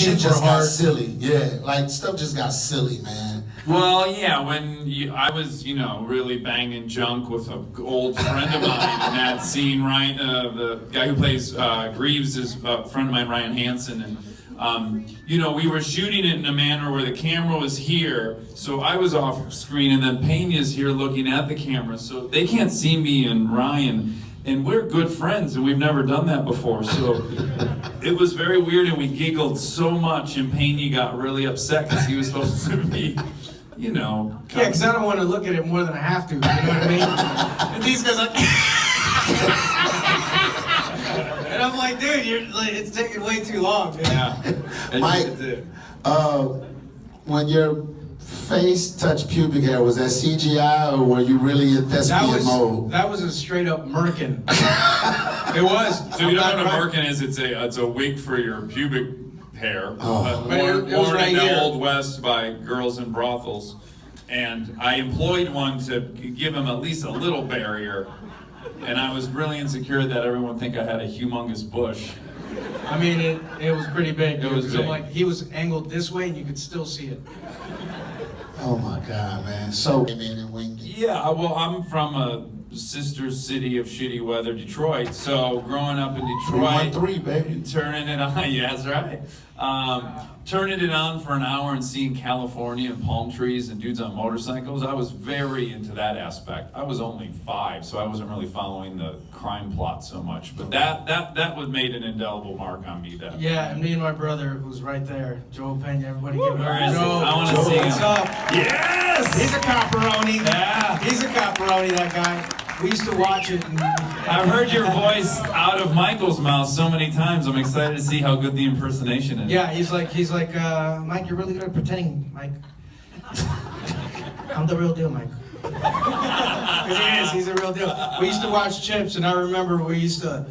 shit chips just were got hard. silly. Yeah, like stuff just got silly, man. Well, yeah, I was, really banging junk with an old friend of mine in that scene, right? The guy who plays Greaves is a friend of mine, Ryan Hansen, and we were shooting it in a manner where the camera was here, so I was off screen, and then Pena's here looking at the camera, so they can't see me and Ryan. And we're good friends, and we've never done that before, so it was very weird, and we giggled so much, and Pena got really upset because he was supposed to be, Yeah, because I don't want to look at it more than I have to, you know what I mean? And these guys are like... And I'm like, dude, it's taking way too long, man. Yeah. Mike, when your face touched pubic hair, was that CGI or were you really in thespian mode? That was a straight up merkin. It was. So you don't know what a merkin is? It's a wig for your pubic hair, But it was worn right in the here. Old West by girls in brothels. And I employed one to give him at least a little barrier. And I was really insecure that everyone would think I had a humongous bush. I mean, it was pretty big. It was So, big. like, he was angled this way and you could still see it. Oh my God, man. So, came in and winged it. Yeah, well, I'm from a sister city of shitty weather, Detroit. So growing up in Detroit, 3-1-3, baby. turning it on, yeah, that's right. Turning it on for an hour and seeing California and palm trees and dudes on motorcycles, I was very into that aspect. I was only 5, so I wasn't really following the crime plot so much. But that would made an indelible mark on me. That Yeah, and me and my brother, who's right there, Joel Pena, everybody give it Where up is for he? Joel. I wanna Joel, see him. what's up? Yes! He's a copperoni. Yeah. He's a copperoni, that guy. We used to watch it. I've heard your voice out of Michael's mouth so many times. I'm excited to see how good the impersonation is. Yeah, he's like, Mike, you're really good at pretending, Mike. I'm the real deal, Mike. 'Cause he is, he's a real deal. We used to watch Chips, and I remember we used to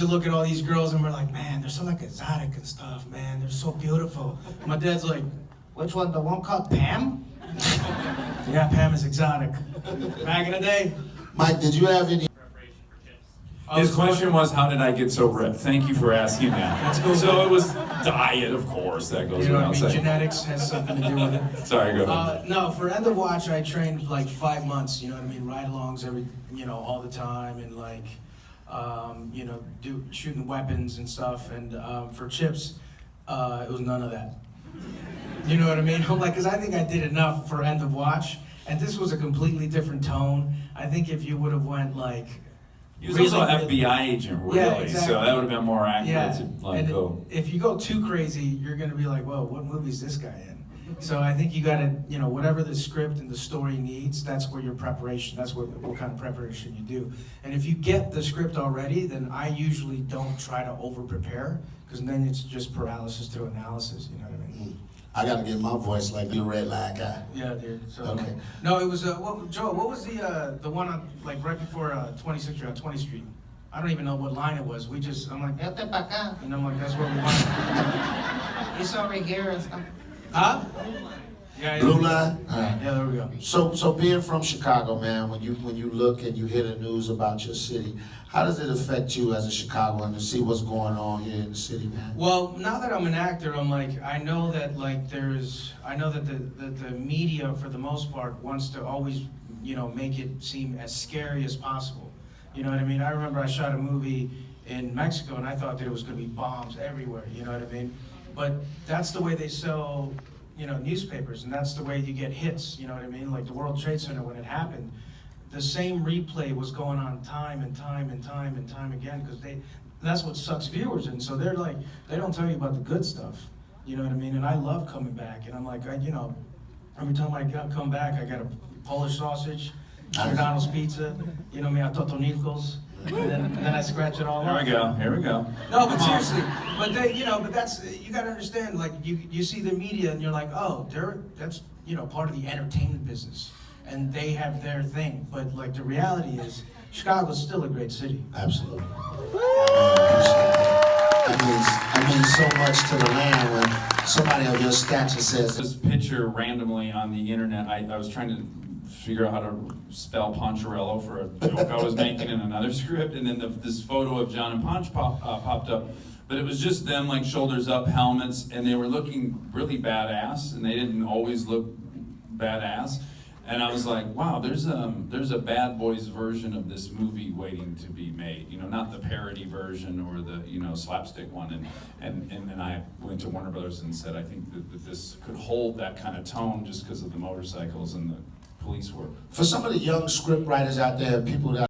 look at all these girls, and we're like, man, they're so like exotic and stuff, man. They're so beautiful. My dad's like, which one? The one called Pam? Yeah, Pam is exotic. Back in the day. Mike, did you have any? His question was, how did I get so ripped? Thank you for asking that. Let's go. So it was diet, of course, that goes You know what I without mean? saying. Genetics has something to do with it. Sorry, go ahead. No, for End of Watch, I trained like 5 months, you know what I mean? Ride-alongs all the time, and like, shooting weapons and stuff. And for Chips, it was none of that. You know what I mean? I'm like, because I think I did enough for End of Watch, and this was a completely different tone. I think if you would have went like, He was also an FBI agent, really, Yeah, exactly. so that would have been more accurate yeah, to and go. if you go too crazy, you're gonna be like, whoa, what movie is this guy in? So I think you gotta, whatever the script and the story needs, that's where your preparation, that's what kind of preparation you do. And if you get the script already, then I usually don't try to over-prepare, because then it's just paralysis through analysis, you know what I mean? I gotta get my voice like you red line guy. Yeah, dude. So, Okay. No, it was, Joe, what was the one on, like, right before 26th Street, on 20th Street? I don't even know what line it was. I'm like, "Vete pa acá." And I'm like, that's where we want. He's over here and stuff. Huh? Yeah, Blue line? All right. Yeah, there we go. So being from Chicago, man, when you look and you hear the news about your city, how does it affect you as a Chicagoan to see what's going on here in the city, man? Well, now that I'm an actor, I'm like, I know that the media, for the most part, wants to always, make it seem as scary as possible. You know what I mean? I remember I shot a movie in Mexico, and I thought that it was going to be bombs everywhere. You know what I mean? But that's the way they sell, newspapers, and that's the way you get hits. You know what I mean? Like the World Trade Center, when it happened, the same replay was going on time and time and time and time again, because that's what sucks viewers in. So they're like, they don't tell you about the good stuff. You know what I mean? And I love coming back, and I'm like, every time I come back, I got a Polish sausage, McDonald's pizza, a Totonicos, and then I scratch it all off. Here we go. No, but seriously, but that's, you gotta understand, like, you see the media and you're like, oh, that's, part of the entertainment business, and they have their thing, but like, the reality is, Chicago's still a great city. Absolutely. That means so much to the land when somebody of your stature says This picture randomly on the internet, I was trying to figure out how to spell Poncherello for a joke I was making in another script, and then this photo of John and Ponch popped up. but it was just them like shoulders up, helmets, and they were looking really badass, and they didn't always look badass. And I was like, wow, there's a Bad Boys version of this movie waiting to be made. You know, not the parody version or the, you know, slapstick one. And then I went to Warner Brothers and said, I think that this could hold that kind of tone just because of the motorcycles and the police work. For some of the young script writers out there, people that